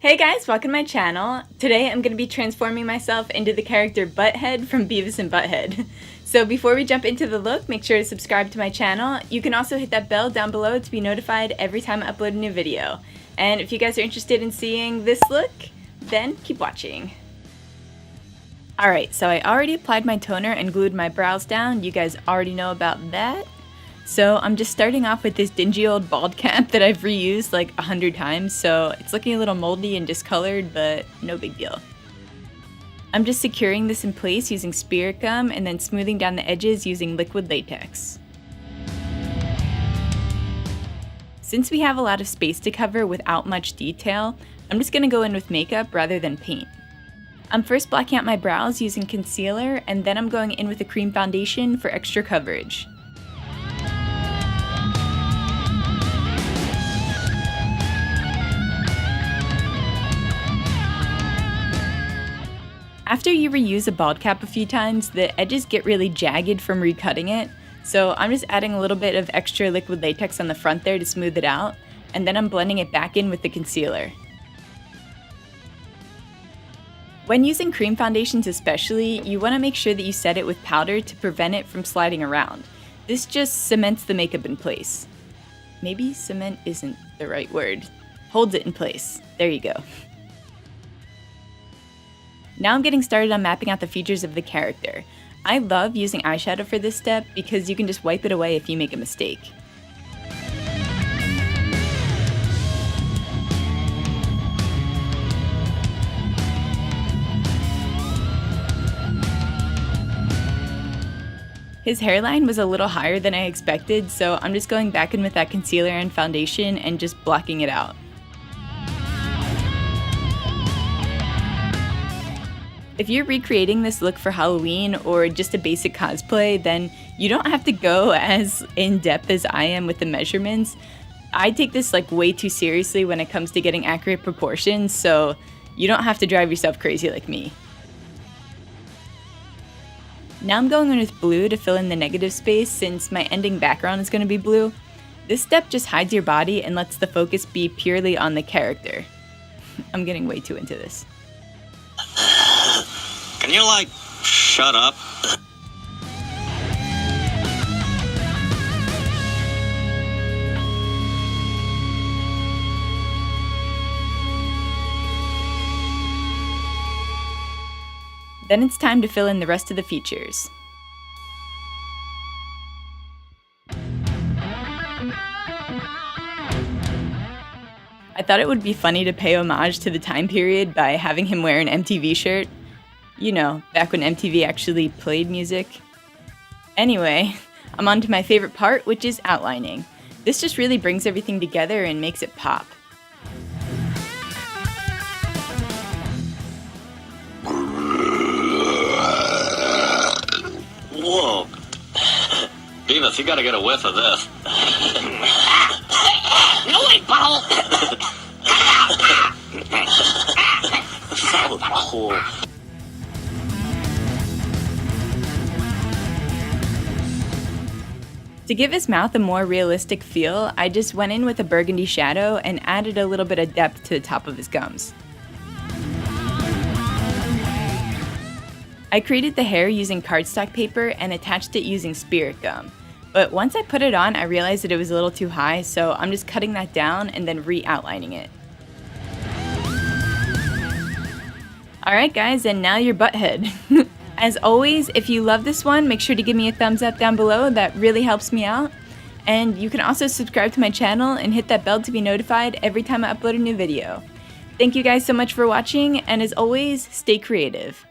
Hey guys, welcome to my channel. Today I'm going to be transforming myself into the character Butthead from Beavis and Butthead. So before we jump into the look, make sure to subscribe to my channel. You can also hit that bell down below to be notified every time I upload a new video. And if you guys are interested in seeing this look, then keep watching. Alright, so I already applied my toner and glued my brows down. You guys already know about that. So I'm just starting off with this dingy old bald cap that I've reused like 100 times, so it's looking a little moldy and discolored, but no big deal. I'm just securing this in place using spirit gum and then smoothing down the edges using liquid latex. Since we have a lot of space to cover without much detail, I'm just going to go in with makeup rather than paint. I'm first blocking out my brows using concealer, and then I'm going in with a cream foundation for extra coverage. After you reuse a bald cap a few times, the edges get really jagged from recutting it, so I'm just adding a little bit of extra liquid latex on the front there to smooth it out, and then I'm blending it back in with the concealer. When using cream foundations especially, you want to make sure that you set it with powder to prevent it from sliding around. This just cements the makeup in place. Maybe cement isn't the right word. Holds it in place. There you go. Now I'm getting started on mapping out the features of the character. I love using eyeshadow for this step because you can just wipe it away if you make a mistake. His hairline was a little higher than I expected, so I'm just going back in with that concealer and foundation and just blocking it out. If you're recreating this look for Halloween or just a basic cosplay, then you don't have to go as in-depth as I am with the measurements. I take this like way too seriously when it comes to getting accurate proportions, so you don't have to drive yourself crazy like me. Now I'm going in with blue to fill in the negative space since my ending background is going to be blue. This step just hides your body and lets the focus be purely on the character. I'm getting way too into this. Can you, like, shut up? Then it's time to fill in the rest of the features. I thought it would be funny to pay homage to the time period by having him wear an MTV shirt. You know, back when MTV actually played music. Anyway, I'm on to my favorite part, which is outlining. This just really brings everything together and makes it pop. Whoa. Beavis, you gotta get a whiff of this. No way, butthole! That was cool. To give his mouth a more realistic feel, I just went in with a burgundy shadow and added a little bit of depth to the top of his gums. I created the hair using cardstock paper and attached it using spirit gum. But once I put it on, I realized that it was a little too high, so I'm just cutting that down and then re-outlining it. Alright guys, and now you're Butthead. As always, if you love this one, make sure to give me a thumbs up down below. That really helps me out. And you can also subscribe to my channel and hit that bell to be notified every time I upload a new video. Thank you guys so much for watching, and as always, stay creative.